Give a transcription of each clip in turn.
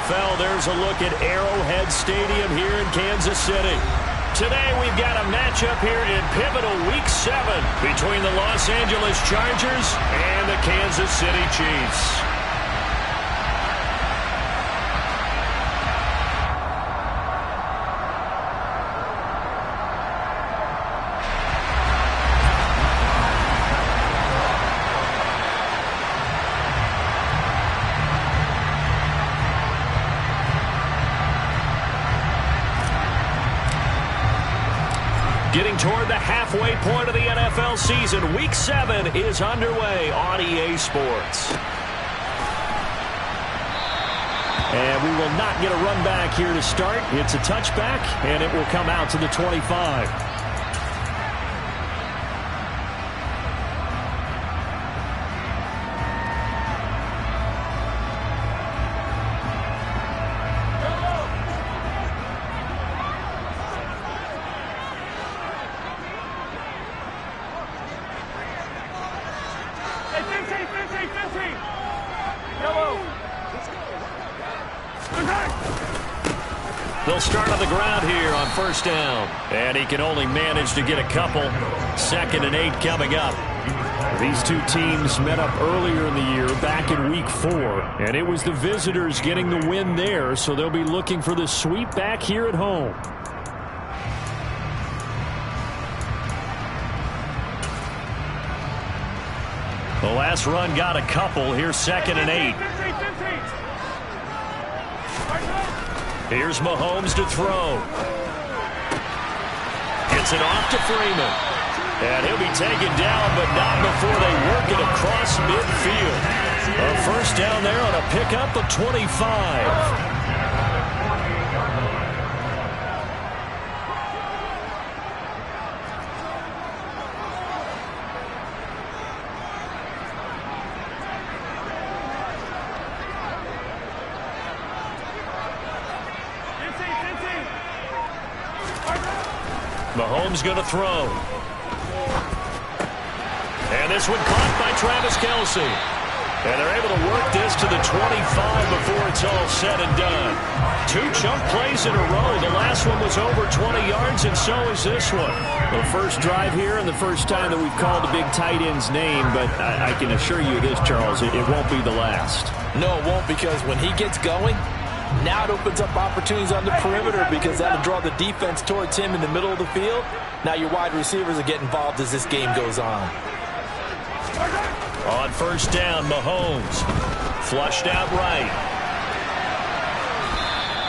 NFL, there's a look at Arrowhead Stadium here in Kansas City. Today we've got a matchup here in pivotal Week 7 between the Los Angeles Chargers and the Kansas City Chiefs. Getting toward the halfway point of the NFL season, Week 7 is underway on EA Sports. And we will not get a run back here to start. It's a touchback, and it will come out to the 25. They'll start on the ground here on first down. And he can only manage to get a couple. 2nd and 8 coming up. These two teams met up earlier in the year, back in Week 4. And it was the visitors getting the win there, so they'll be looking for the sweep back here at home. The last run got a couple. Here's 2nd and 8. Here's Mahomes to throw. Gets it off to Freeman. And he'll be taken down, but not before they work it across midfield. A first down there on a pickup of 25. Mahomes going to throw. And this one caught by Travis Kelce. And they're able to work this to the 25 before it's all said and done. 2 chunk plays in a row. The last one was over 20 yards, and so is this one. The first drive here and the first time that we've called the big tight end's name, but I can assure you this, Charles, it won't be the last. No, it won't, because when he gets going, now it opens up opportunities on the perimeter because that'll draw the defense towards him in the middle of the field. Now your wide receivers will get involved as this game goes on. On first down, Mahomes flushed out right.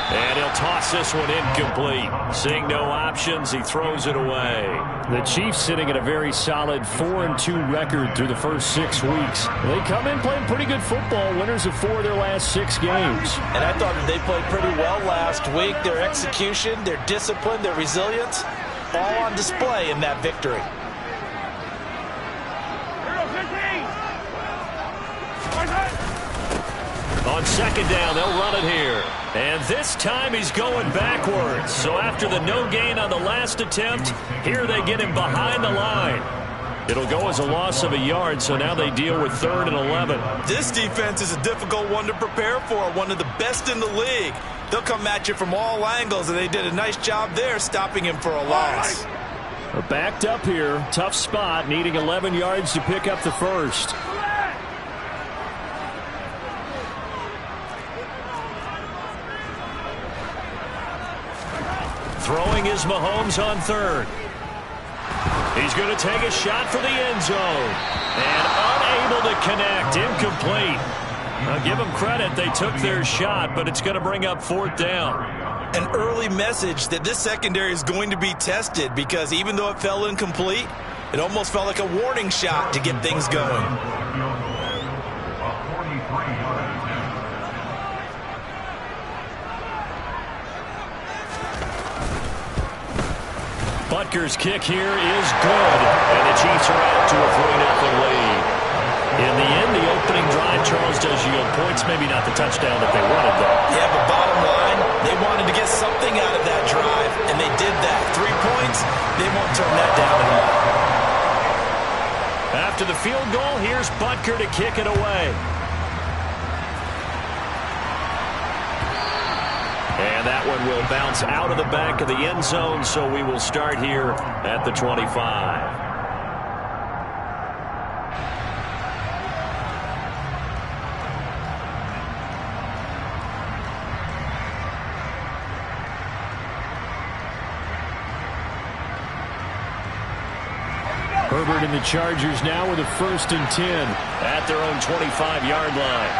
And he'll toss this one incomplete. Seeing no options, he throws it away. The Chiefs sitting at a very solid 4-2 record through the first 6 weeks. They come in playing pretty good football, winners of 4 of their last 6 games. And I thought that they played pretty well last week. Their execution, their discipline, their resilience, all on display in that victory. On second down, they'll run it here. And this time he's going backwards. So after the no gain on the last attempt, here they get him behind the line. It'll go as a loss of a yard, so now they deal with 3rd and 11. This defense is a difficult one to prepare for, one of the best in the league. They'll come at you from all angles, and they did a nice job there stopping him for a loss. They're backed up here. Tough spot, needing 11 yards to pick up the first. Throwing is Mahomes on 3rd. He's going to take a shot for the end zone. And unable to connect. Incomplete. Now give them credit. They took their shot, but it's going to bring up 4th down. An early message that this secondary is going to be tested, because even though it fell incomplete, it almost felt like a warning shot to get things going. Butker's kick here is good, and the Chiefs are out to a 3-0 lead. In the end, the opening drive, Charles, does yield points. Maybe not the touchdown that they wanted, though. Yeah, but bottom line, they wanted to get something out of that drive, and they did that. 3 points, they won't turn that down anymore. After the field goal, here's Butker to kick it away. And that one will bounce out of the back of the end zone, so we will start here at the 25. Herbert and the Chargers now with a 1st and 10. At their own 25-yard line.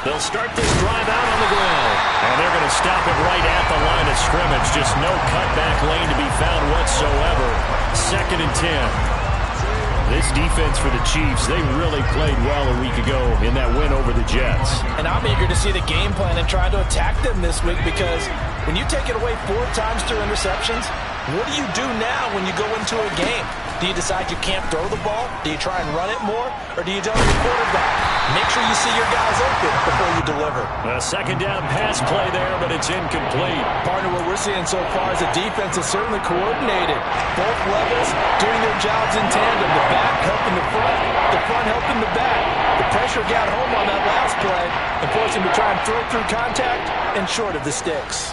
They'll start this drive out on the ground. And they're going to stop it right at the line of scrimmage. Just no cutback lane to be found whatsoever. 2nd and 10. This defense for the Chiefs, they really played well a week ago in that win over the Jets. And I'm eager to see the game plan and try to attack them this week, because when you take it away 4 times through interceptions, what do you do now when you go into a game? Do you decide you can't throw the ball? Do you try and run it more? Or do you tell your quarterback, make sure you see your guys open before you deliver? A 2nd down pass play there, but it's incomplete. Partner, what we're seeing so far is the defense is certainly coordinated. Both levels doing their jobs in tandem. The back helping the front helping the back. The pressure got home on that last play and forced him to try and throw through contact and short of the sticks.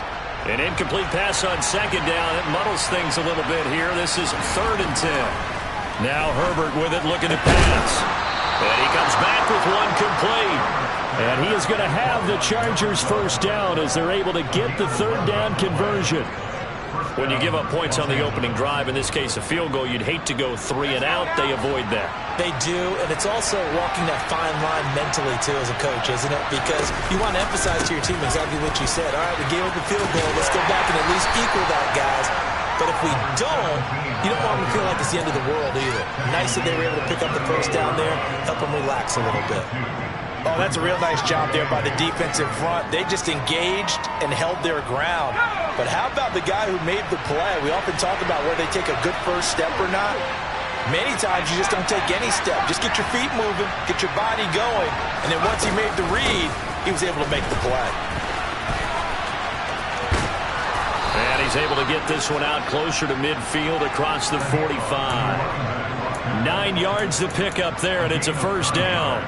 An incomplete pass on 2nd down. It muddles things a little bit here. This is 3rd and 10. Now Herbert with it, looking to pass. And he comes back with one complete. And he is going to have the Chargers 1st down as they're able to get the 3rd down conversion. When you give up points on the opening drive, in this case a field goal, you'd hate to go 3 and out. They avoid that. They do, and it's also walking that fine line mentally, too, as a coach, isn't it? Because you want to emphasize to your team exactly what you said. All right, we gave up a field goal. Let's go back and at least equal that, guys. But if we don't, you don't want them to feel like it's the end of the world either. Nice that they were able to pick up the 1st down there, help them relax a little bit. Oh, that's a real nice job there by the defensive front. They just engaged and held their ground. But how about the guy who made the play? We often talk about whether they take a good first step or not. Many times you just don't take any step. Just get your feet moving, get your body going, and then once he made the read, he was able to make the play. And he's able to get this one out closer to midfield across the 45. 9 yards to pick up there, and it's a 1st down.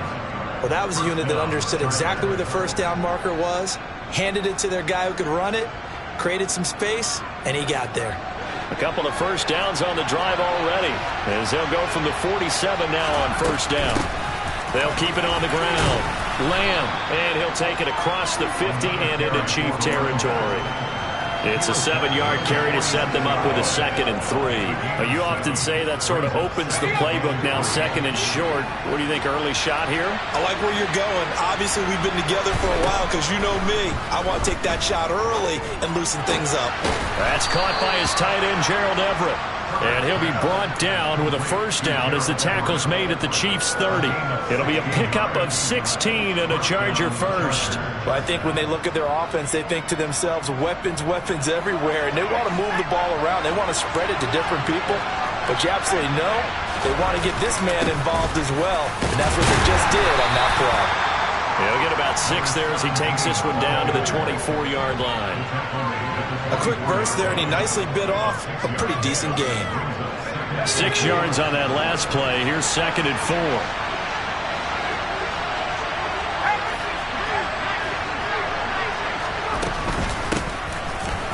Well, that was a unit that understood exactly where the 1st down marker was, handed it to their guy who could run it, created some space, and he got there. A couple of 1st downs on the drive already, as they'll go from the 47 now on 1st down. They'll keep it on the ground. Lamb, and he'll take it across the 50 and into Chief territory. It's a 7-yard carry to set them up with a 2nd and 3. Now, you often say that sort of opens the playbook now, 2nd and short. What do you think, early shot here? I like where you're going. Obviously, we've been together for a while because you know me. I want to take that shot early and loosen things up. That's caught by his tight end, Gerald Everett. And he'll be brought down with a 1st down as the tackle's made at the Chiefs' 30. It'll be a pickup of 16 and a Charger 1st. Well, I think when they look at their offense, they think to themselves, weapons everywhere, and they want to move the ball around. They want to spread it to different people. But you absolutely know they want to get this man involved as well, and that's what they just did on that play. He'll get about 6 there as he takes this one down to the 24-yard line. A quick burst there, and he nicely bit off a pretty decent gain. 6 yards on that last play. Here's 2nd and 4.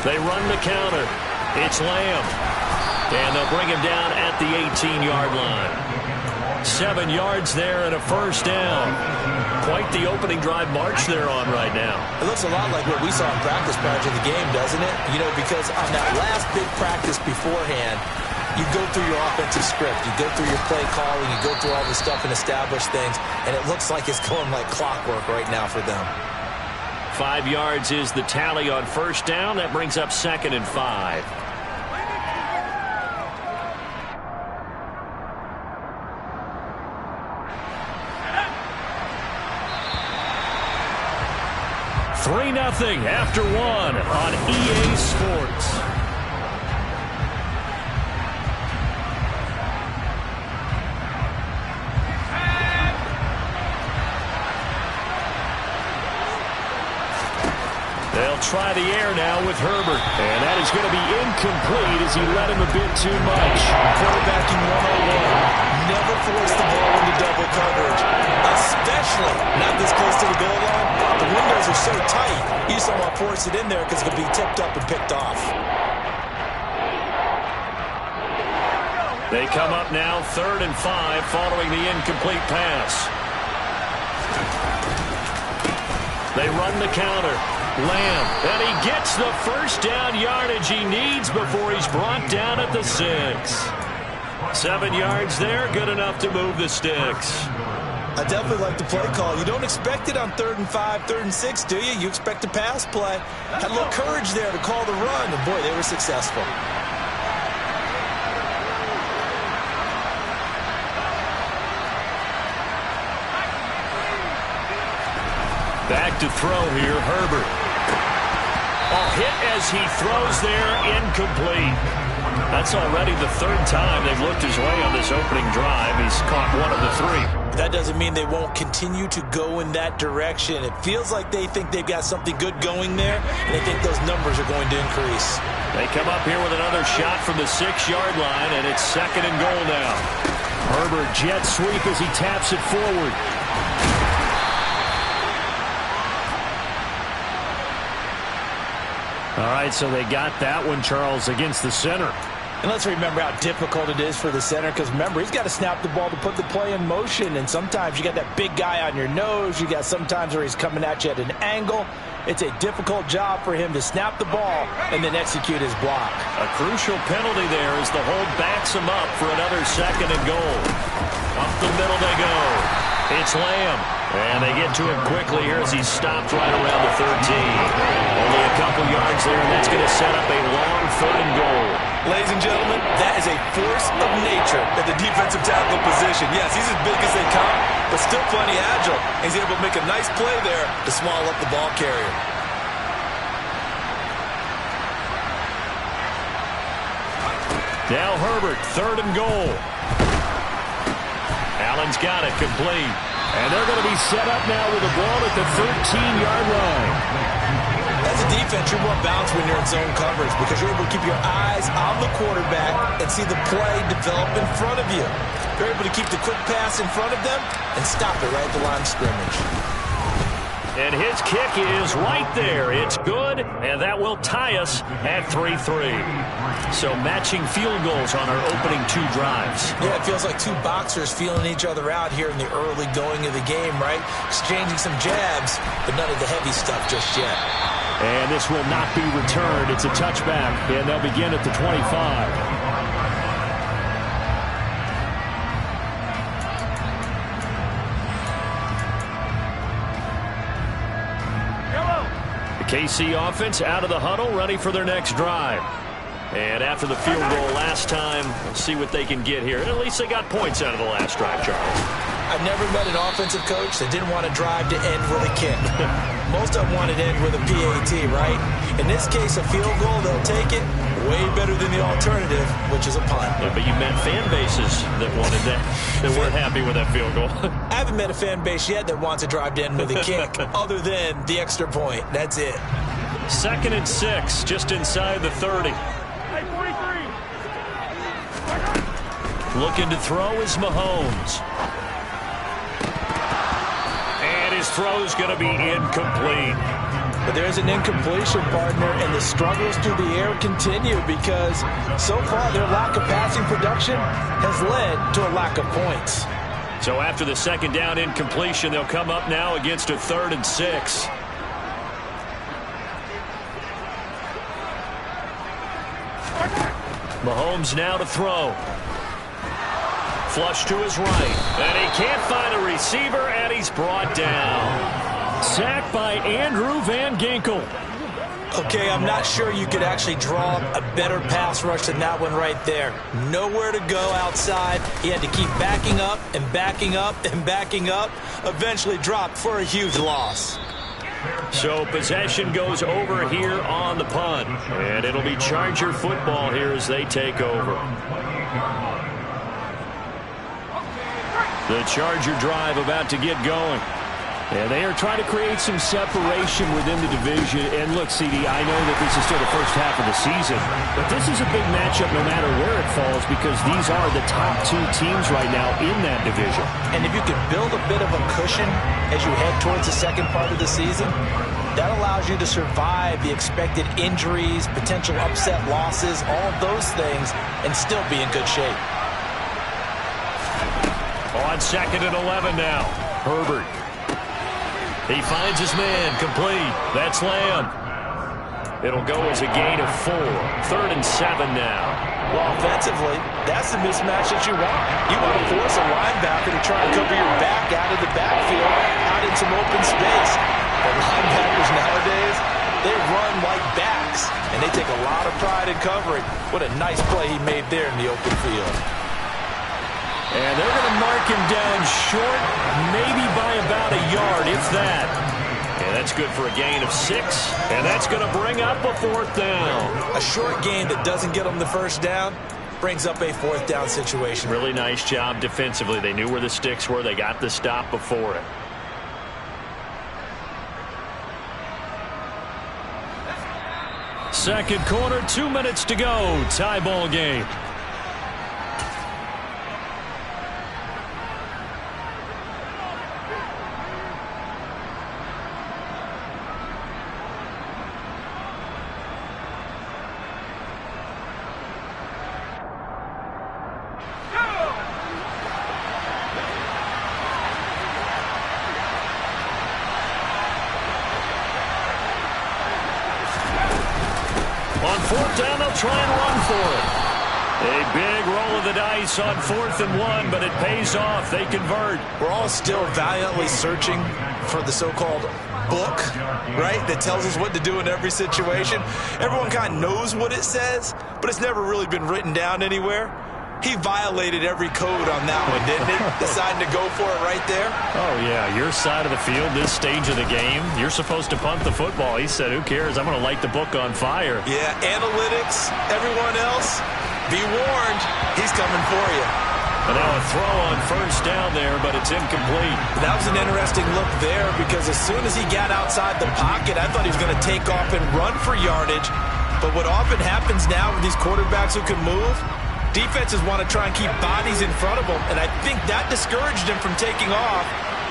They run the counter. It's Lamb. And they'll bring him down at the 18-yard line. 7 yards there and a 1st down. Quite the opening drive march they're on right now. It looks a lot like what we saw in practice prior to the game, doesn't it? You know, because on that last big practice beforehand, you go through your offensive script. You go through your play calling. You go through all this stuff and establish things. And it looks like it's going like clockwork right now for them. 5 yards is the tally on 1st down. That brings up 2nd and 5. Three 3-0 after 1 on EA Sports. They'll try the air now with Herbert. And that is going to be incomplete as he led him a bit too much. Quarterbacking 101. Never force the ball into double coverage, especially not this close to the goal line. The window's are so tight, you just don't want to force it in there because it could be tipped up and picked off. They come up now 3rd and 5 following the incomplete pass. They run the counter. Lamb, and he gets the first down yardage he needs before he's brought down at the 6. 7 yards there, good enough to move the sticks. I definitely like the play call. You don't expect it on 3rd and 5, 3rd and 6, do you? You expect a pass play. Had a little courage there to call the run, and boy, they were successful. Back to throw here, Herbert. Hit as he throws there, incomplete. That's already the 3rd time they've looked his way on this opening drive. He's caught 1 of the 3. That doesn't mean they won't continue to go in that direction. It feels like they think they've got something good going there, and they think those numbers are going to increase. They come up here with another shot from the 6-yard line, and it's 2nd and goal now. Herbert jet sweep as he taps it forward. All right, so they got that one, Charles, against the center. And let's remember how difficult it is for the center, because remember, he's got to snap the ball to put the play in motion, and sometimes you got that big guy on your nose. You got sometimes where he's coming at you at an angle. It's a difficult job for him to snap the ball and then execute his block. A crucial penalty there as the hold backs him up for another 2nd and goal. Up the middle they go. It's Lamb. And they get to him quickly here as he's stopped right around the 13. Only a couple yards there, and that's going to set up a long 3rd and goal. Ladies and gentlemen, that is a force of nature at the defensive tackle position. Yes, he's as big as they come, but still plenty agile. He's able to make a nice play there to small up the ball carrier. Now Herbert, 3rd and goal. Allen's got it complete. And they're going to be set up now with the ball at the 13-yard line. As a defense, you're more balanced when you're in zone coverage because you're able to keep your eyes on the quarterback and see the play develop in front of you. You're able to keep the quick pass in front of them and stop it right at the line of scrimmage. And his kick is right there. It's good, and that will tie us at 3-3. So matching field goals on our opening 2 drives. Yeah, it feels like 2 boxers feeling each other out here in the early going of the game, right? Exchanging some jabs, but none of the heavy stuff just yet. And this will not be returned. It's a touchback, and they'll begin at the 25. KC offense out of the huddle, ready for their next drive. And after the field goal last time, we'll see what they can get here. And at least they got points out of the last drive, Charles. I've never met an offensive coach that didn't want to drive to end with a kick. Most of them wanted to end with a PAT, right? In this case, a field goal, they'll take it. Way better than the alternative, which is a punt. Yeah, but you met fan bases that wanted that, that weren't happy with that field goal. I haven't met a fan base yet that wants to drive to end with a kick, other than the extra point. That's it. 2nd and 6, just inside the 30. Looking to throw is Mahomes. And his throw's going to be incomplete. But there's an incompletion, partner, and the struggles through the air continue because so far their lack of passing production has led to a lack of points. So after the 2nd down incompletion, they'll come up now against a 3rd and 6. Mahomes now to throw. Flush to his right. And he can't find a receiver, and he's brought down. Sacked by Andrew Van Ginkel. Okay, I'm not sure you could actually draw a better pass rush than that one right there. Nowhere to go outside. He had to keep backing up and backing up and backing up. Eventually dropped for a huge loss. So possession goes over here on the punt. And it'll be Charger football here as they take over. The Charger drive about to get going. Yeah, they are trying to create some separation within the division. And look, CD, I know that this is still the first half of the season, but this is a big matchup no matter where it falls because these are the top 2 teams right now in that division. And if you can build a bit of a cushion as you head towards the second part of the season, That allows you to survive the expected injuries, potential upset losses, all of those things, and still be in good shape. On 2nd and 11 now. Herbert. He finds his man, complete. That's Lamb. It'll go as a gain of 4. 3rd and 7 now. Well, offensively, that's the mismatch that you want. You want to force a linebacker to try and cover your back out of the backfield, out in some open space. But linebackers nowadays, they run like backs, and they take a lot of pride in covering. What a nice play he made there in the open field. And they're going to mark him down short, maybe by about a yard, if that. And that's good for a gain of 6. And that's going to bring up a 4th down. A short gain that doesn't get them the first down brings up a 4th down situation. Really nice job defensively. They knew where the sticks were. They got the stop before it. Second quarter, 2 minutes to go. Tie ball game. On 4th down, they'll try and run for it. A big roll of the dice on 4th and 1, but it pays off. They convert. We're all still valiantly searching for the so-called book, right, that tells us what to do in every situation. Everyone kind of knows what it says, but it's never really been written down anywhere. He violated every code on that one, didn't he? Deciding to go for it right there. Oh, yeah, your side of the field, this stage of the game, you're supposed to punt the football. He said, who cares? I'm going to light the book on fire. Yeah, analytics, everyone else, be warned, he's coming for you. And now a throw on 1st down there, but it's incomplete. That was an interesting look there because as soon as he got outside the pocket, I thought he was going to take off and run for yardage. But what often happens now with these quarterbacks who can move, defenses want to try and keep bodies in front of them, and I think that discouraged him from taking off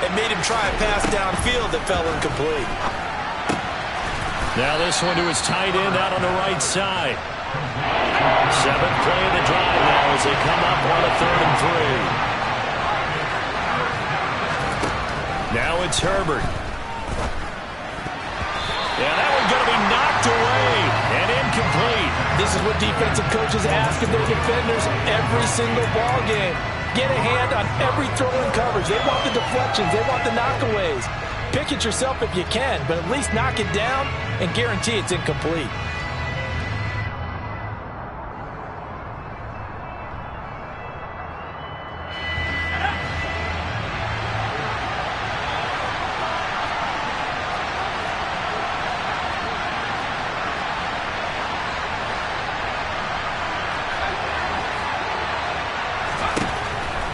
and made him try a pass downfield that fell incomplete. Now this one to his tight end out on the right side. 7th play of the drive now as they come up on a 3rd and 3. Now it's Herbert. Yeah, that one's going to be knocked away and incomplete. This is what defensive coaches ask of their defenders every single ball game. Get a hand on every throw in coverage. They want the deflections. They want the knockaways. Pick it yourself if you can, but at least knock it down and guarantee it's incomplete.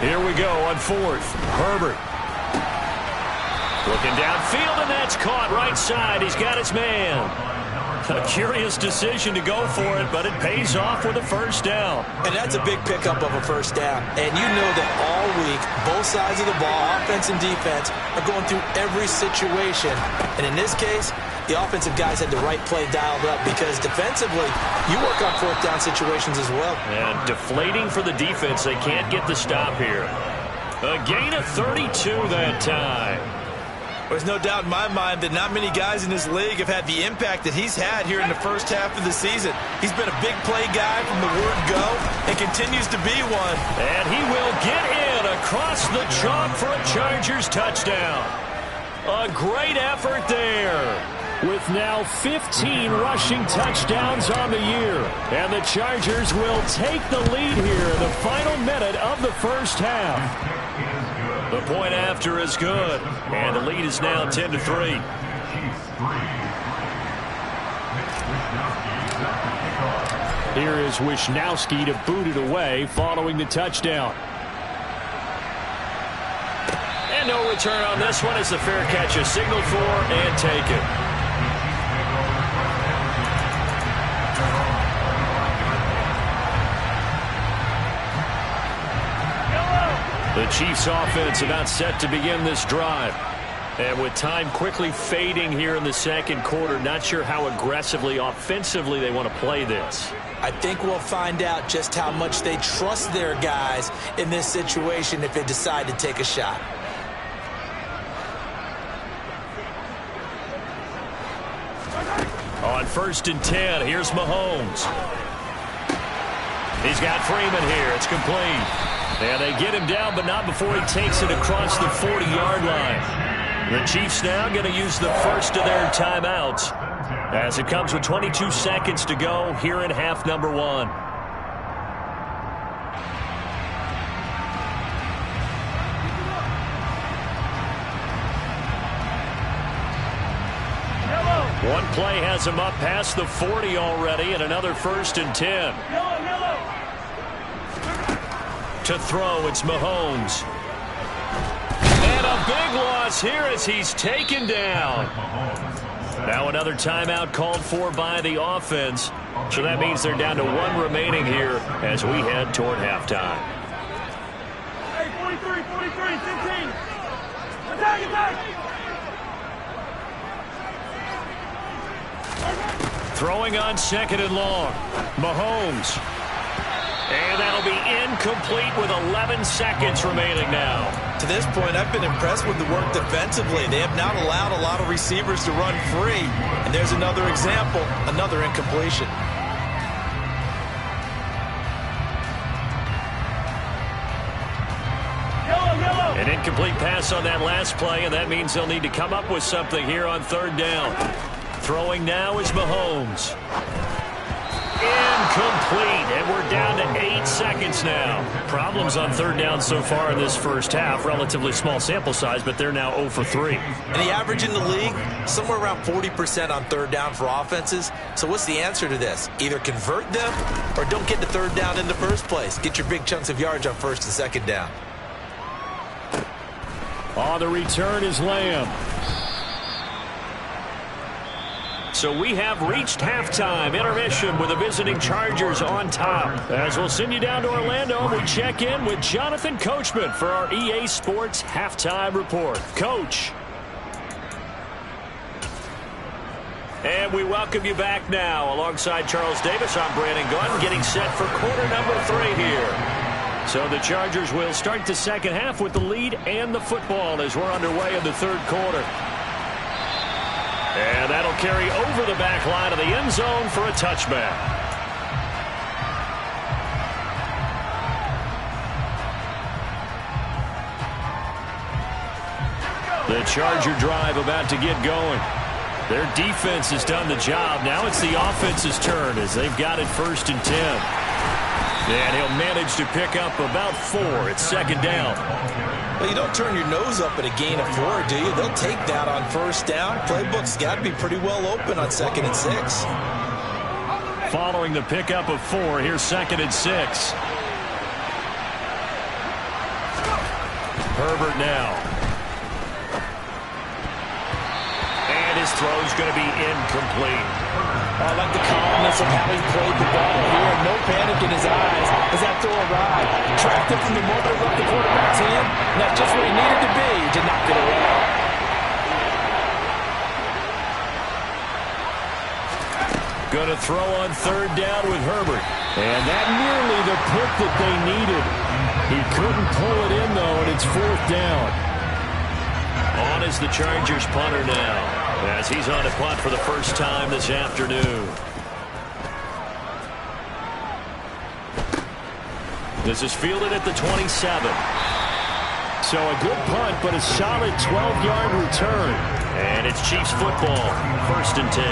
Here we go on 4th. Herbert. Looking downfield, and that's caught right side. He's got his man. A curious decision to go for it, but it pays off with a 1st down. And that's a big pickup of a 1st down. And you know that all week, both sides of the ball, offense and defense, are going through every situation. And in this case, the offensive guys had the right play dialed up because defensively, you work on 4th down situations as well. And deflating for the defense. They can't get the stop here. A gain of 32 that time. There's no doubt in my mind that not many guys in this league have had the impact that he's had here in the first half of the season. He's been a big play guy from the word go and continues to be one. And he will get in across the chalk for a Chargers touchdown. A great effort there. With now 15 rushing touchdowns on the year. And the Chargers will take the lead here in the final minute of the first half. The point after is good. And the lead is now 10-3. Here is Wisnowski to boot it away following the touchdown. And no return on this one as the fair catch is signaled for and taken. The Chiefs offense about set to begin this drive. And with time quickly fading here in the second quarter, not sure how aggressively, offensively they want to play this. I think we'll find out just how much they trust their guys in this situation if they decide to take a shot. On 1st and 10, here's Mahomes. He's got Freeman here. It's complete. And they get him down, but not before he takes it across the 40-yard line. The Chiefs now going to use the first of their timeouts as it comes with 22 seconds to go here in half number 1. One play has him up past the 40 already, and another 1st and 10. To throw, it's Mahomes. And a big loss here as he's taken down. Now another timeout called for by the offense. So that means they're down to 1 remaining here as we head toward halftime. Hey, 43, 15. Attack! Throwing on 2nd and long. Mahomes. And that'll be incomplete with 11 seconds remaining now. To this point, I've been impressed with the work defensively. They have not allowed a lot of receivers to run free. And there's another example, another incompletion. An incomplete pass on that last play, and that means they'll need to come up with something here on 3rd down. Throwing now is Mahomes. Incomplete, and we're down to 8 seconds now. Problems on 3rd down so far in this first half. Relatively small sample size, but they're now 0 for 3. And the average in the league, somewhere around 40% on 3rd down for offenses. So what's the answer to this? Either convert them or don't get to 3rd down in the first place. Get your big chunks of yards on 1st and 2nd down. On the return is Lamb. So we have reached halftime. Intermission with the visiting Chargers on top. As we'll send you down to Orlando, we check in with Jonathan Coachman for our EA Sports Halftime Report. Coach. And we welcome you back now. Alongside Charles Davis, I'm Brandon Gunn, getting set for quarter number 3 here. So the Chargers will start the second half with the lead and the football as we're underway in the 3rd quarter. And that'll carry over the back line of the end zone for a touchback. The Charger drive about to get going. Their defense has done the job. Now it's the offense's turn as they've got it 1st and 10. And he'll manage to pick up about 4. It's 2nd down. Well, you don't turn your nose up at a gain of 4, do you? They'll take that on 1st down. Playbook's got to be pretty well open on 2nd and 6. Following the pickup of 4, here's 2nd and 6. Herbert now. And his throw's going to be incomplete. I like the calmness of how he played the ball here. No panic in his eyes as that throw arrived. Tracked it from the moment it left the quarterback's hand, and that's just where he needed to be to knock it away. Going to throw on 3rd down with Herbert. And that nearly the pick that they needed. He couldn't pull it in, though, and it's 4th down. On is the Chargers punter now, as he's on a punt for the first time this afternoon. This is fielded at the 27. So a good punt, but a solid 12-yard return. And it's Chiefs football, 1st and 10.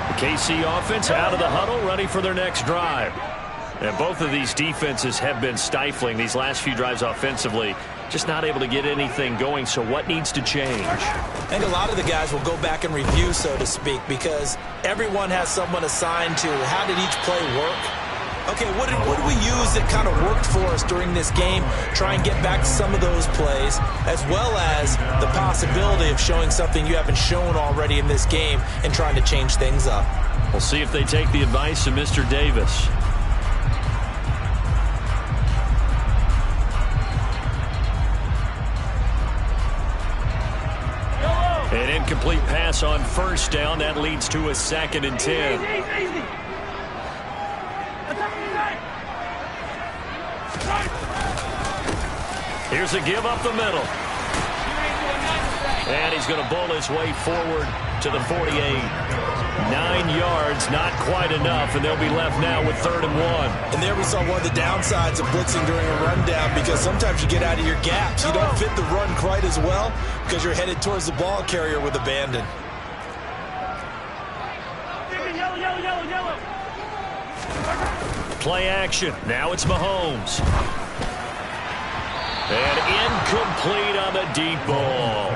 The KC offense out of the huddle, ready for their next drive. And both of these defenses have been stifling these last few drives offensively. Just not able to get anything going, so what needs to change? I think a lot of the guys will go back and review, so to speak, because everyone has someone assigned to how did each play work. Okay, what did we use that kind of worked for us during this game? Try and get back to some of those plays, as well as the possibility of showing something you haven't shown already in this game and trying to change things up. We'll see if they take the advice of Mr. Davis. incomplete pass on first down. That leads to a 2nd and 10. Easy. Here's a give up the middle. And he's going to bowl his way forward to the 48. 9 yards, not quite enough, and they'll be left now with 3rd and 1. And there we saw one of the downsides of blitzing during a rundown, because sometimes you get out of your gaps. You don't fit the run quite as well because you're headed towards the ball carrier with abandon. Yellow. Play action. Now it's Mahomes. And incomplete on the deep ball.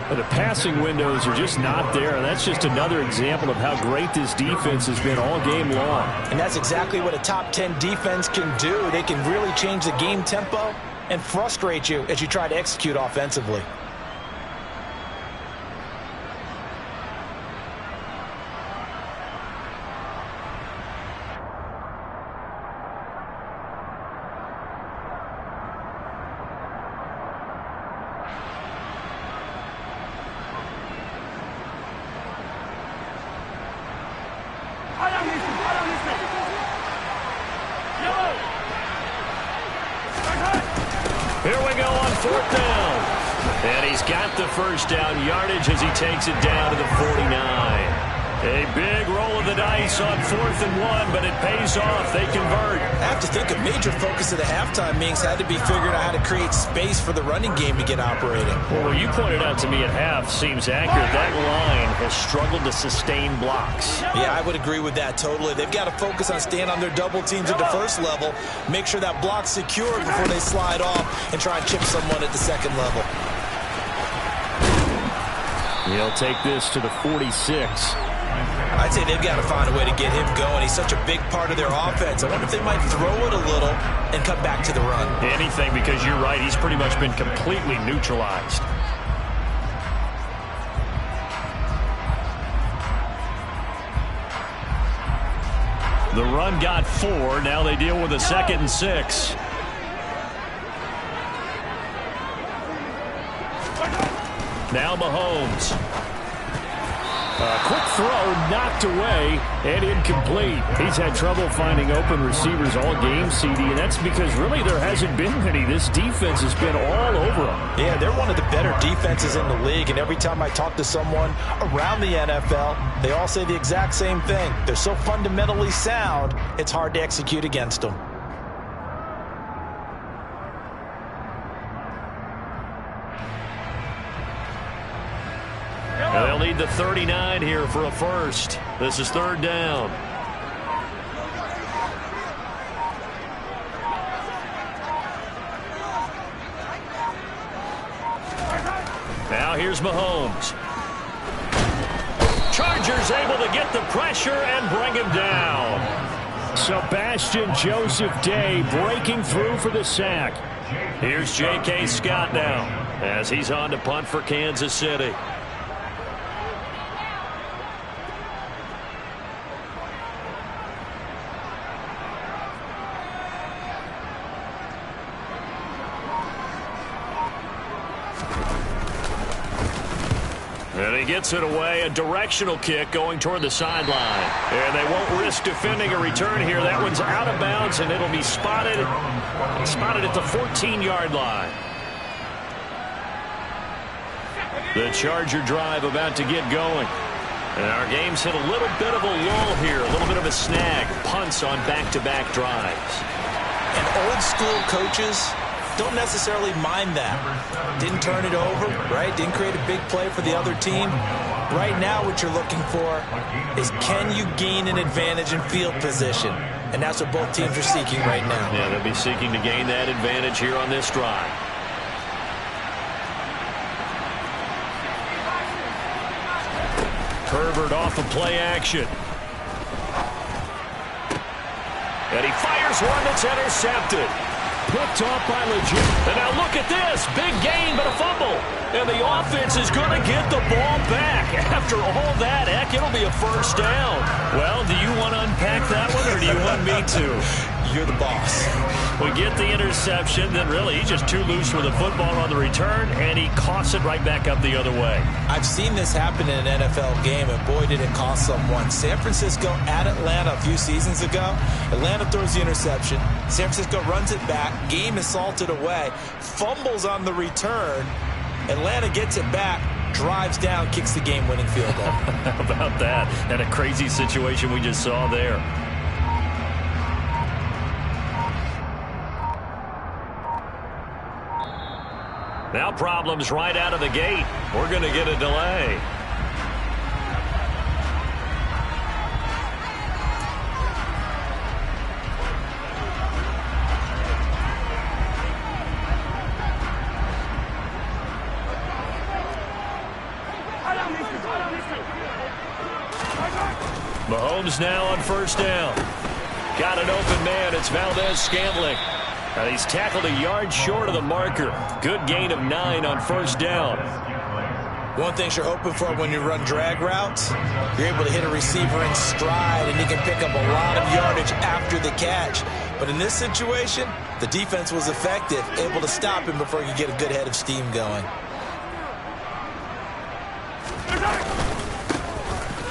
The passing windows are just not there. That's just another example of how great this defense has been all game long. And that's exactly what a top 10 defense can do. They can really change the game tempo and frustrate you as you try to execute offensively. Here we go on 4th down. And he's got the first down yardage as he takes it down to the 49. A big roll of the dice on 4th and 1, but it pays off. They convert. I have to think a major focus of the halftime meetings had to be figuring out how to create space for the running game to get operating. Well, what you pointed out to me at half seems accurate. That line has struggled to sustain blocks. Yeah, I would agree with that totally. They've got to focus on staying on their double teams at the first level, make sure that block's secure before they slide off and try and chip someone at the second level. He'll take this to the 46. I'd say they've got to find a way to get him going. He's such a big part of their offense. I wonder if they might throw it a little and come back to the run. Anything, because you're right. He's pretty much been completely neutralized. The run got 4. Now they deal with a 2nd and 6. Now Mahomes. A quick throw knocked away and incomplete. He's had trouble finding open receivers all game, CD, and that's because really there hasn't been many. This defense has been all over them. Yeah, they're one of the better defenses in the league, and every time I talk to someone around the NFL, they all say the exact same thing. They're so fundamentally sound, it's hard to execute against them. And they'll need the 39 here for a first. This is 3rd down. Now here's Mahomes. Chargers able to get the pressure and bring him down. Sebastian Joseph Day breaking through for the sack. Here's J.K. Scott now as he's on to punt for Kansas City. And he gets it away, a directional kick going toward the sideline. And they won't risk defending a return here. That one's out of bounds, and it'll be spotted at the 14-yard line. The Charger drive about to get going. And our game's hit a little bit of a lull here, a little bit of a snag. Punts on back-to-back drives. And old-school coaches don't necessarily mind that. Didn't turn it over, right? Didn't create a big play for the other team. Right now what you're looking for is, can you gain an advantage in field position? And that's what both teams are seeking right now. Yeah, they'll be seeking to gain that advantage here on this drive. Herbert off of play action. And he fires one that's intercepted. Picked off by Legit. And now look at this. Big gain, but a fumble. And the offense is going to get the ball back. After all that, heck, it'll be a first down. Well, do you want to unpack that one, or do you want me to? you're the boss. We get the interception, then really he's just too loose with the football on the return, and he coughs it right back up the other way. I've seen this happen in an NFL game, and boy, did it cost someone. San Francisco at Atlanta a few seasons ago. Atlanta throws the interception. San Francisco runs it back. Game is salted away. Fumbles on the return. Atlanta gets it back. Drives down, kicks the game-winning field goal. How about that? And a crazy situation we just saw there. Now problems right out of the gate. We're going to get a delay. Mahomes now on first down. Got an open man. It's Valdez-Scantling. And he's tackled a yard short of the marker. Good gain of 9 on first down. One thing you're hoping for when you run drag routes, you're able to hit a receiver in stride, and he can pick up a lot of yardage after the catch. But in this situation, the defense was effective, able to stop him before he could get a good head of steam going.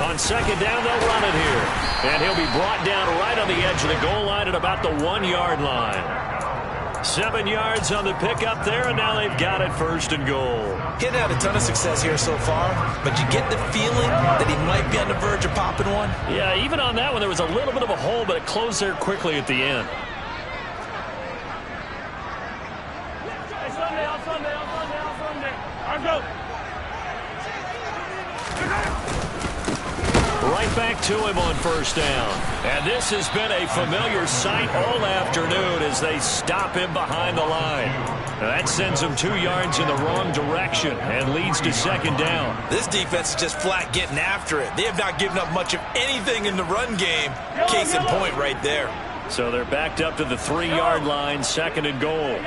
On second down, they'll run it here. And he'll be brought down right on the edge of the goal line at about the 1-yard line. 7 yards on the pickup there, and now they've got it first and goal. He hadn't had a ton of success here so far, but you get the feeling that he might be on the verge of popping one. Yeah, even on that one, there was a little bit of a hole, but it closed there quickly at the end. Right back to him on first down. And this has been a familiar sight all afternoon as they stop him behind the line. That sends him 2 yards in the wrong direction and leads to second down. This defense is just flat getting after it. They have not given up much of anything in the run game. Case in point right there. So they're backed up to the 3-yard line, second and goal.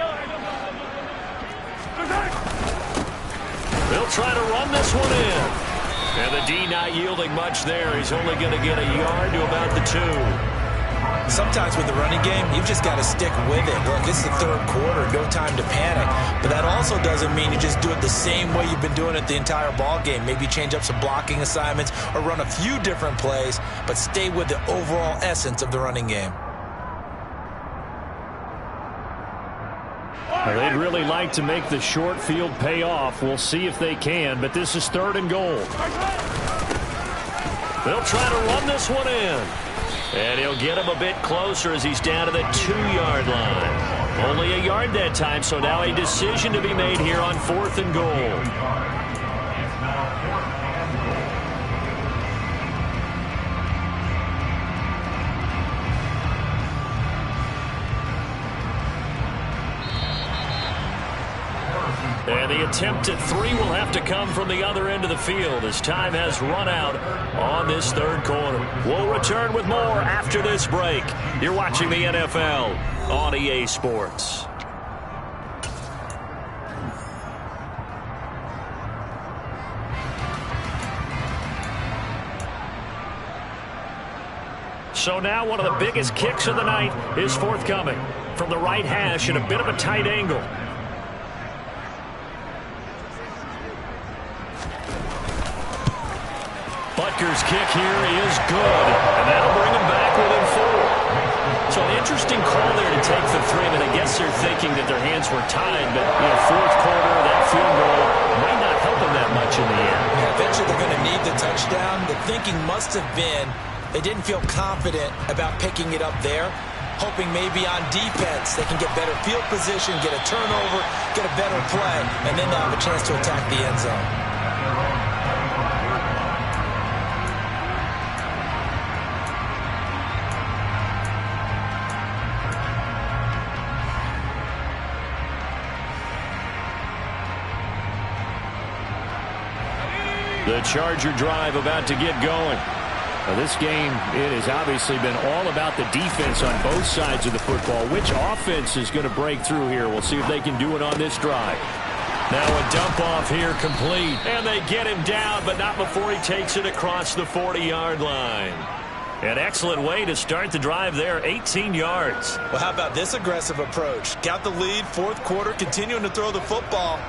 They'll try to run this one in. And the D not yielding much there. He's only going to get a yard to about the 2. Sometimes with the running game, you've just got to stick with it. Look, this is the third quarter, no time to panic. But that also doesn't mean you just do it the same way you've been doing it the entire ball game. Maybe change up some blocking assignments or run a few different plays, but stay with the overall essence of the running game. They'd really like to make the short field pay off. We'll see if they can, but this is third and goal. They'll try to run this one in. And he'll get him a bit closer as he's down to the 2-yard line. Only a yard that time, so now a decision to be made here on fourth and goal. And the attempt at 3 will have to come from the other end of the field as time has run out on this third quarter. We'll return with more after this break. You're watching the NFL on EA Sports. So now one of the biggest kicks of the night is forthcoming from the right hash at a bit of a tight angle. Butker's kick here is good, and that'll bring him back within 4. So an interesting call there to take the 3. I mean, I guess they're thinking that their hands were tied, but fourth quarter, that field goal might not help them that much in the end. Yeah, eventually they're going to need the touchdown. The thinking must have been they didn't feel confident about picking it up there, hoping maybe on defense they can get better field position, get a turnover, get a better play, and then they'll have a chance to attack the end zone. The Charger drive about to get going. Now this game, it has obviously been all about the defense on both sides of the football. Which offense is going to break through here? We'll see if they can do it on this drive. Now a dump off here complete. And they get him down, but not before he takes it across the 40-yard line. An excellent way to start the drive there, 18 yards. Well, how about this aggressive approach? Got the lead, fourth quarter, continuing to throw the football.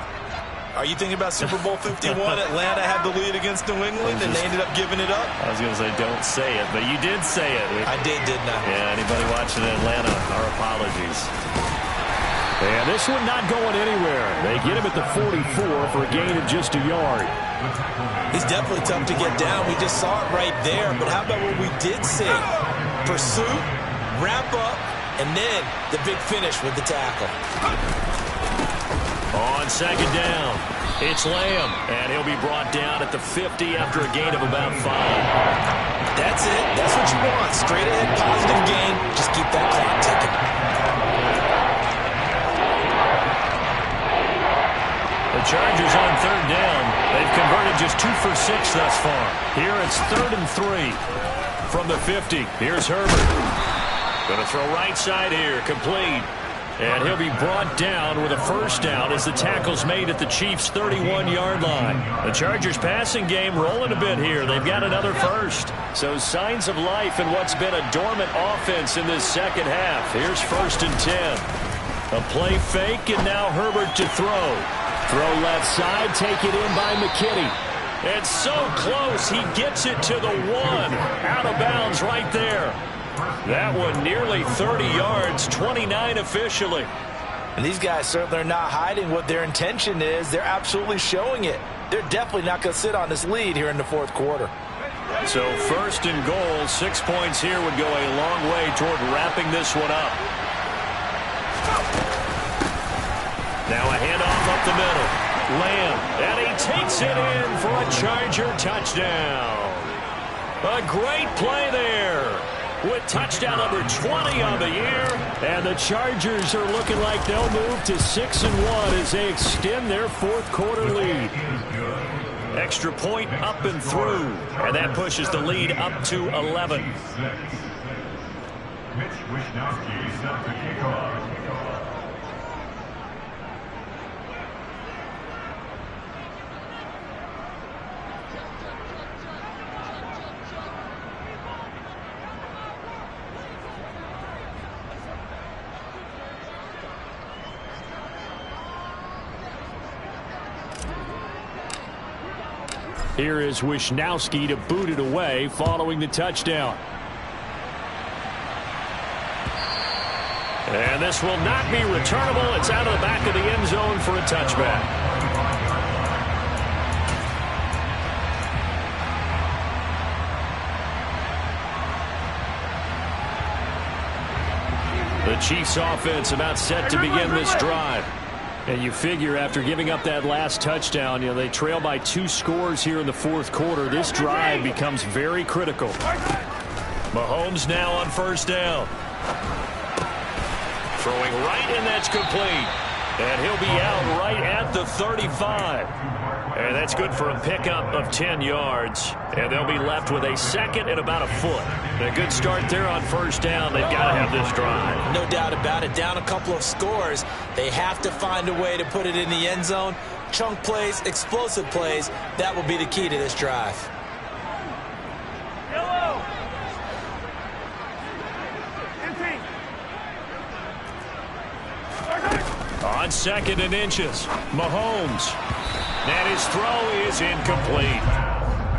Are you thinking about Super Bowl 51? Atlanta had the lead against New England, and they ended up giving it up? I was going to say don't say it, but you did say it. I did, didn't I? Yeah, anybody watching Atlanta, our apologies. And this one not going anywhere. They get him at the 44 for a gain of just a yard. He's definitely tough to get down. We just saw it right there. But how about what we did see? Pursuit, wrap up, and then the big finish with the tackle. On second down, it's Lamb, and he'll be brought down at the 50 after a gain of about 5. That's it. That's what you want. Straight ahead, positive gain. Just keep that clock ticking. The Chargers on third down. They've converted just 2 for 6 thus far. Here it's 3rd and 3 from the 50. Here's Herbert. Going to throw right side here, complete. And he'll be brought down with a first down as the tackle's made at the Chiefs' 31-yard line. The Chargers passing game rolling a bit here. They've got another first. So signs of life in what's been a dormant offense in this second half. Here's 1st and 10. A play fake, and now Herbert to throw. Throw left side, take it in by McKinney. It's so close, he gets it to the 1. Out of bounds right there. That one nearly 30 yards, 29 officially. And these guys certainly are not hiding what their intention is. They're absolutely showing it. They're definitely not going to sit on this lead here in the fourth quarter. So 1st and goal, 6 points here would go a long way toward wrapping this one up. Now a handoff up the middle. Lamb, and he takes it in for a Charger touchdown. A great play there with touchdown number 20 on the year. And the Chargers are looking like they'll move to 6-1 as they extend their fourth quarter lead. Extra point up and through, and that pushes the lead up to 11. Mitch Wishnowsky set the kickoff. Here is Wishnowsky to boot it away following the touchdown. And this will not be returnable. It's out of the back of the end zone for a touchback. The Chiefs offense about set to begin this drive. And you figure after giving up that last touchdown, they trail by 2 scores here in the fourth quarter. This drive becomes very critical. Mahomes now on first down. Throwing right, and that's complete. And he'll be out right at the 35. And that's good for a pickup of 10 yards. And they'll be left with a second and about a foot. A good start there on first down. They've got to have this drive. No doubt about it. Down a couple of scores. They have to find a way to put it in the end zone. Chunk plays, explosive plays. That will be the key to this drive. Yellow. Empty. On 2nd and inches, Mahomes. And his throw is incomplete.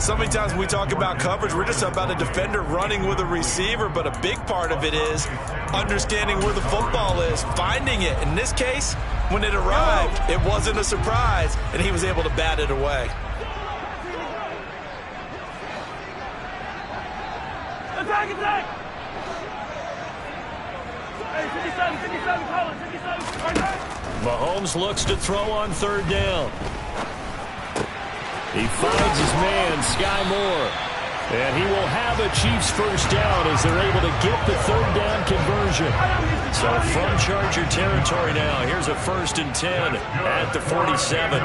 So many times when we talk about coverage, we're just about a defender running with a receiver, but a big part of it is understanding where the football is, finding it. In this case, when it arrived, it wasn't a surprise, and he was able to bat it away. Attack, attack! Hey, 57, Collins, 57. Mahomes looks to throw on third down. He finds his man, Sky Moore. And he will have a Chiefs first down as they're able to get the third down conversion. So from Charger territory now, here's a 1st and 10 at the 47.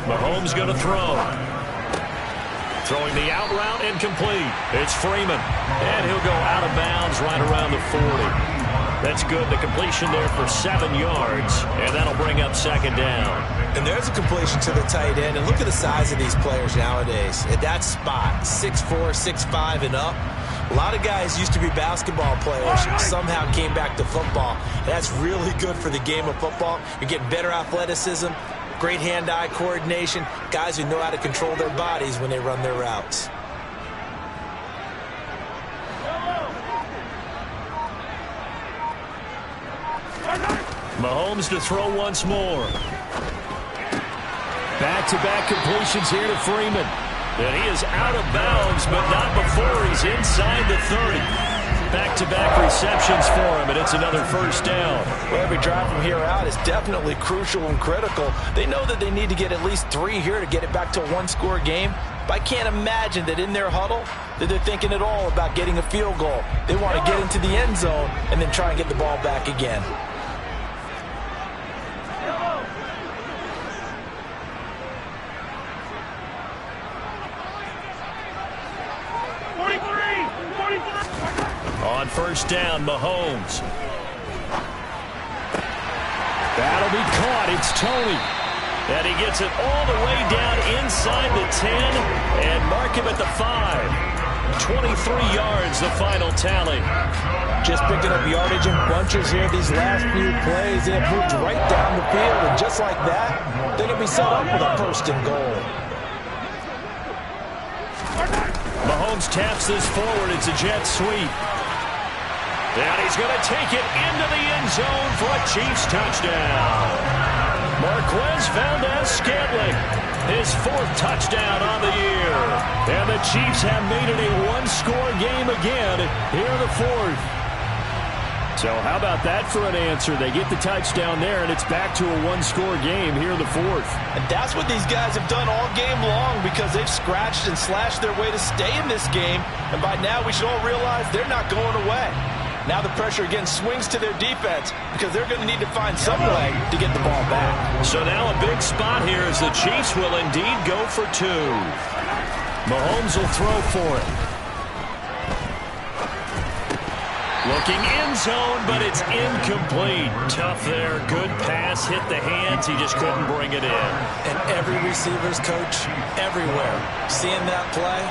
Mahomes going to throw. Throwing the out route incomplete. It's Freeman. And he'll go out of bounds right around the 40. That's good. The completion there for 7 yards, and that'll bring up second down. And there's a completion to the tight end. And look at the size of these players nowadays. At that spot, 6'4", 6'5", and up. A lot of guys used to be basketball players, somehow came back to football. And that's really good for the game of football. You're getting better athleticism, great hand-eye coordination, guys who know how to control their bodies when they run their routes. Mahomes to throw once more. Back-to-back completions here to Freeman. And he is out of bounds, but not before he's inside the 30. Back-to-back receptions for him, and it's another first down. Well, every drive from here out is definitely crucial and critical. They know that they need to get at least 3 here to get it back to a one-score game. But I can't imagine that in their huddle that they're thinking at all about getting a field goal. They want to get into the end zone and then try and get the ball back again. On first down, Mahomes. That'll be caught. It's Tony. And he gets it all the way down inside the 10 and mark him at the 5. 23 yards, the final tally. Just picking up yardage in bunches here these last few plays. They have moved right down the field, and just like that, they're going to be set up with a first and goal. Mahomes taps this forward. It's a jet sweep. And he's going to take it into the end zone for a Chiefs touchdown. Marquez Valdez-Scantling, his 4th touchdown on the year. And the Chiefs have made it a one-score game again here in the 4th. So how about that for an answer? They get the touchdown there, and it's back to a one-score game here in the 4th. And that's what these guys have done all game long because they've scratched and slashed their way to stay in this game. And by now, we should all realize they're not going away. Now the pressure again swings to their defense because they're going to need to find some way to get the ball back. So now a big spot here as the Chiefs will indeed go for 2. Mahomes will throw for it. Looking end zone, but it's incomplete. Tough there. Good pass. Hit the hands. He just couldn't bring it in. And every receiver's coach everywhere. Seeing that play,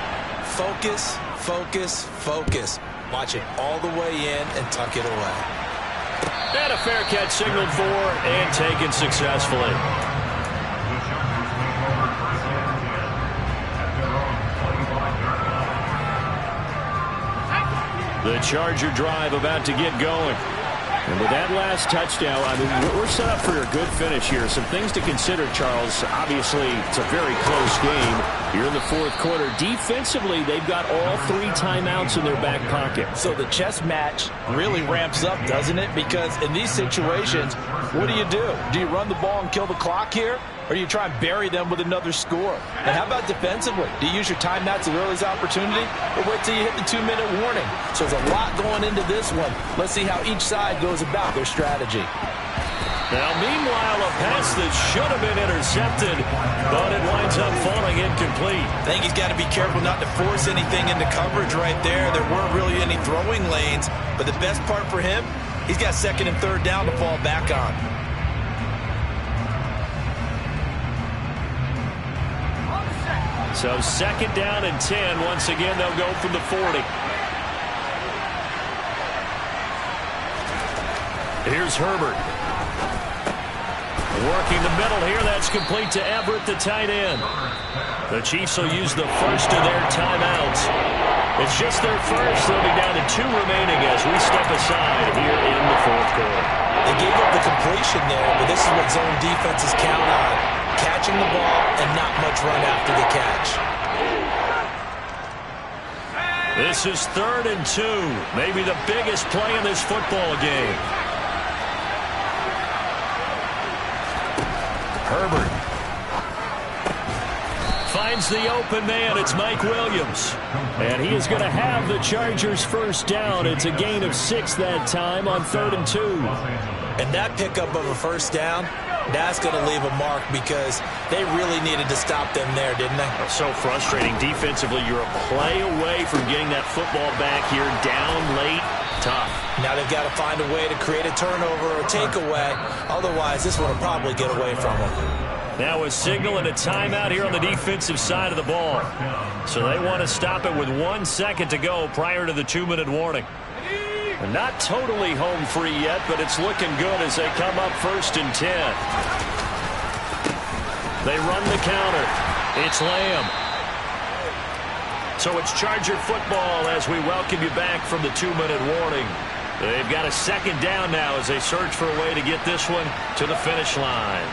focus, focus, focus. Watch it all the way in and tuck it away. And a fair catch signaled for and taken successfully. The Charger drive about to get going. And with that last touchdown, I mean, we're set up for a good finish here. Some things to consider, Charles. Obviously, it's a very close game. Here in the 4th quarter, defensively, they've got all 3 timeouts in their back pocket. So the chess match really ramps up, doesn't it? Because in these situations, what do? Do you run the ball and kill the clock here? Or do you try and bury them with another score? And how about defensively? Do you use your timeouts as early as opportunity? Or wait till you hit the 2-minute warning? So there's a lot going into this one. Let's see how each side goes about their strategy. Now, meanwhile, a pass that should have been intercepted, but it winds up falling incomplete. I think he's got to be careful not to force anything into coverage right there. There weren't really any throwing lanes, but the best part for him, he's got 2nd and 3rd down to fall back on. So 2nd down and 10. Once again, they'll go from the 40. Here's Herbert. Working the middle here. That's complete to Everett, the tight end. The Chiefs will use the first of their timeouts. It's just their first. They'll be down to 2 remaining as we step aside here in the 4th quarter. They gave up the completion there, but this is what zone defenses count on. Catching the ball and not much run after the catch. This is 3rd and 2. Maybe the biggest play in this football game. Herbert finds the open man. It's Mike Williams. And he is going to have the Chargers first down. It's a gain of 6 that time on 3rd and 2. And that pickup of a first down, that's going to leave a mark because they really needed to stop them there, didn't they? So frustrating. Defensively, you're a play away from getting that football back here down late. Tough. Now they've got to find a way to create a turnover or takeaway. Otherwise, this one will probably get away from them. Now a signal and a timeout here on the defensive side of the ball. So they want to stop it with 1 second to go prior to the 2-minute warning. They're not totally home free yet, but it's looking good as they come up 1st and 10. They run the counter. It's Lamb. So it's Charger football as we welcome you back from the 2-minute warning. They've got a 2nd down now as they search for a way to get this one to the finish line.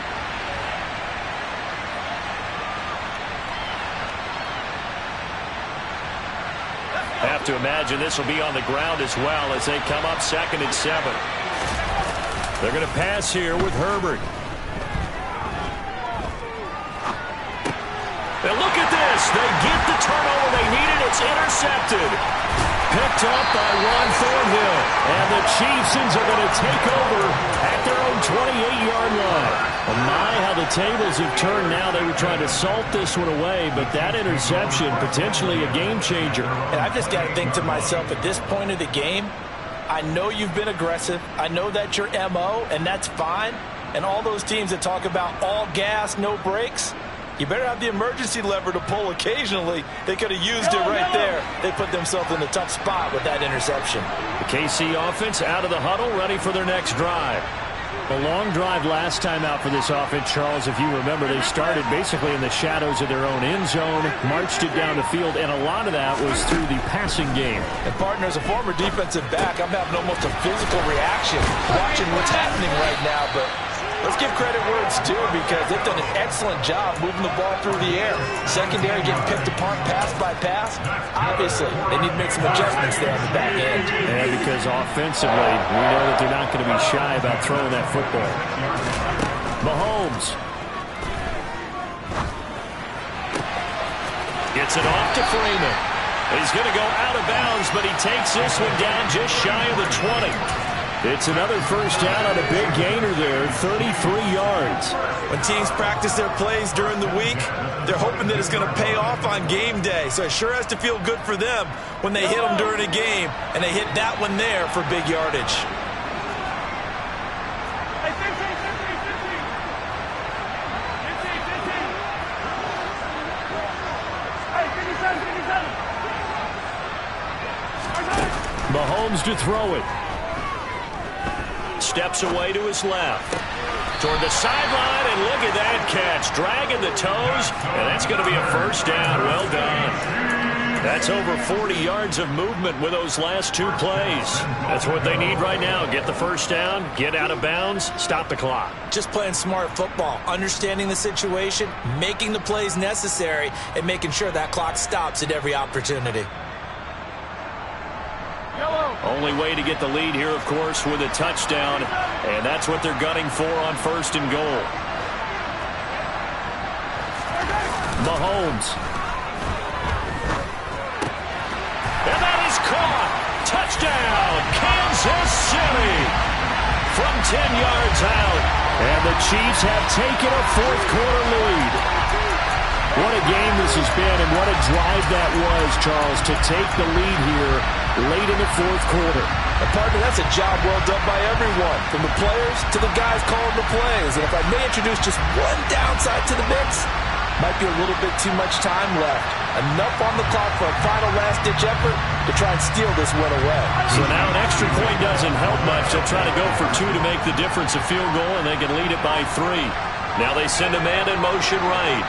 Have to imagine this will be on the ground as well as they come up 2nd and 7. They're going to pass here with Herbert. And look at this. They get the turnover they needed. It's intercepted. Picked up by Ron Thornhill. And the Chiefs are going to take over at their own 28-yard line. Oh my, how the tables have turned now. They were trying to salt this one away, but that interception, potentially a game changer. And I've just got to think to myself, at this point of the game, I know you've been aggressive. I know that's your MO, and that's fine. And all those teams that talk about all gas, no brakes, you better have the emergency lever to pull occasionally. They could have used it right there. They put themselves in a tough spot with that interception. The KC offense out of the huddle, ready for their next drive. A long drive last time out for this offense, Charles. If you remember, they started basically in the shadows of their own end zone, marched it down the field, and a lot of that was through the passing game. And, partner, as a former defensive back, I'm having almost a physical reaction watching what's happening right now. But let's give credit where it's due because they've done an excellent job moving the ball through the air. Secondary getting picked apart pass by pass. Obviously, they need to make some adjustments there on the back end. Yeah, because offensively, we know that they're not going to be shy about throwing that football. Mahomes gets it off to Freeman. He's going to go out of bounds, but he takes this one down just shy of the 20. It's another first down on a big gainer there, 33 yards. When teams practice their plays during the week, they're hoping that it's going to pay off on game day. So it sure has to feel good for them when they hit them during a game, and they hit that one there for big yardage. Hey, 15. Hey, 57. Mahomes to throw it. Steps away to his left. Toward the sideline, and look at that catch. Dragging the toes, and that's going to be a first down. Well done. That's over 40 yards of movement with those last 2 plays. That's what they need right now. Get the first down, get out of bounds, stop the clock. Just playing smart football, understanding the situation, making the plays necessary, and making sure that clock stops at every opportunity. Only way to get the lead here, of course, with a touchdown, and that's what they're gunning for on 1st and goal. Mahomes. And that is caught. Touchdown, Kansas City. From 10 yards out. And the Chiefs have taken a 4th-quarter lead. What a game this has been, and what a drive that was, Charles, to take the lead here late in the 4th quarter. And, partner, that's a job well done by everyone, from the players to the guys calling the plays. And if I may introduce just one downside to the mix, might be a little bit too much time left. Enough on the clock for a final last-ditch effort to try and steal this one away. So now an extra point doesn't help much. They'll try to go for 2 to make the difference a field goal, and they can lead it by 3. Now they send a man in motion right.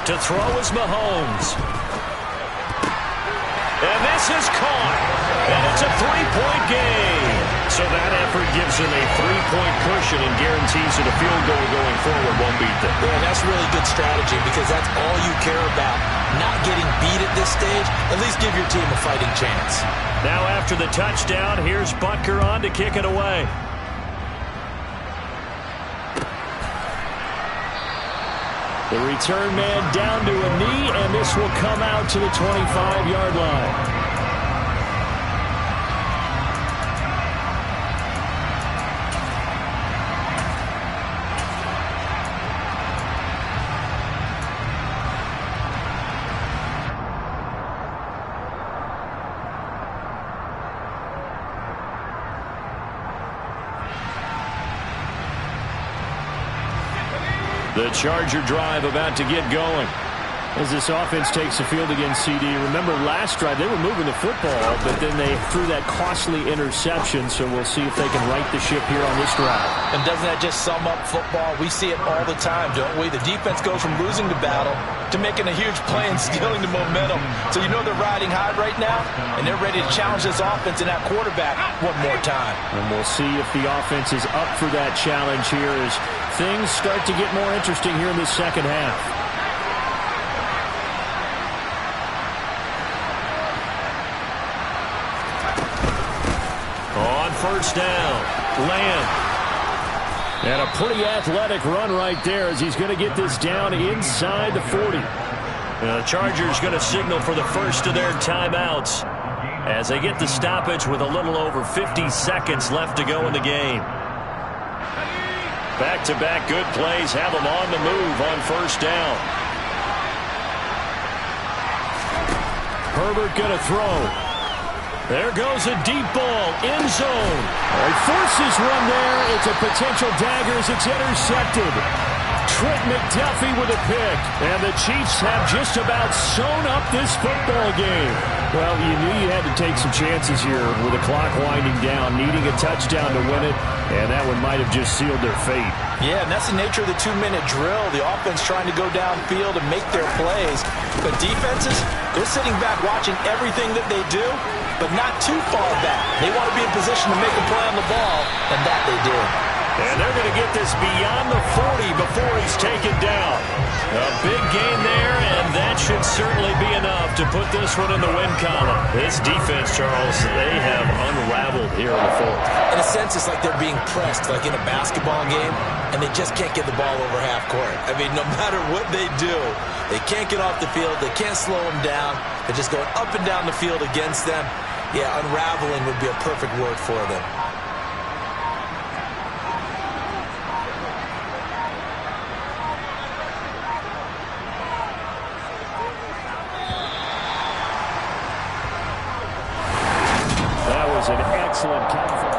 To throw is Mahomes. And this is caught. And it's a 3-point game. So that effort gives them a 3-point cushion and guarantees that a field goal going forward won't beat them. Yeah, and that's really good strategy because that's all you care about. Not getting beat at this stage. At least give your team a fighting chance. Now after the touchdown, here's Butker on to kick it away. The return man down to a knee, and this will come out to the 25-yard line. The Charger drive about to get going. As this offense takes the field against CD, remember last drive they were moving the football, but then they threw that costly interception, so we'll see if they can right the ship here on this drive. And doesn't that just sum up football? We see it all the time, don't we? The defense goes from losing the battle to making a huge play and stealing the momentum. So you know they're riding high right now, and they're ready to challenge this offense and that quarterback one more time. And we'll see if the offense is up for that challenge here as things start to get more interesting here in the second half. First down, Lamb. And a pretty athletic run right there as he's going to get this down inside the 40. The Chargers going to signal for the first of their timeouts as they get the stoppage with a little over 50 seconds left to go in the game. Back-to-back good plays have them on the move on first down. Herbert going to throw. There goes a deep ball, end zone. He forces one there. It's a potential dagger as it's intercepted. Trent McDuffie with a pick. And the Chiefs have just about sewn up this football game. Well, you knew you had to take some chances here with the clock winding down, needing a touchdown to win it, and that one might have just sealed their fate. Yeah, and that's the nature of the 2-minute drill. The offense trying to go downfield and make their plays. But defenses, they're sitting back watching everything that they do, but not too far back. They want to be in position to make a play on the ball, and that they did. And they're going to get this beyond the 40 before he's taken down. A big gain there, and that should certainly be enough to put this one in the win column. This defense, Charles, they have unraveled here in the fourth. In a sense, it's like they're being pressed, like in a basketball game, and they just can't get the ball over half court. I mean, no matter what they do, they can't get off the field. They can't slow them down. They're just going up and down the field against them. Yeah, unraveling would be a perfect word for them. That was an excellent counter.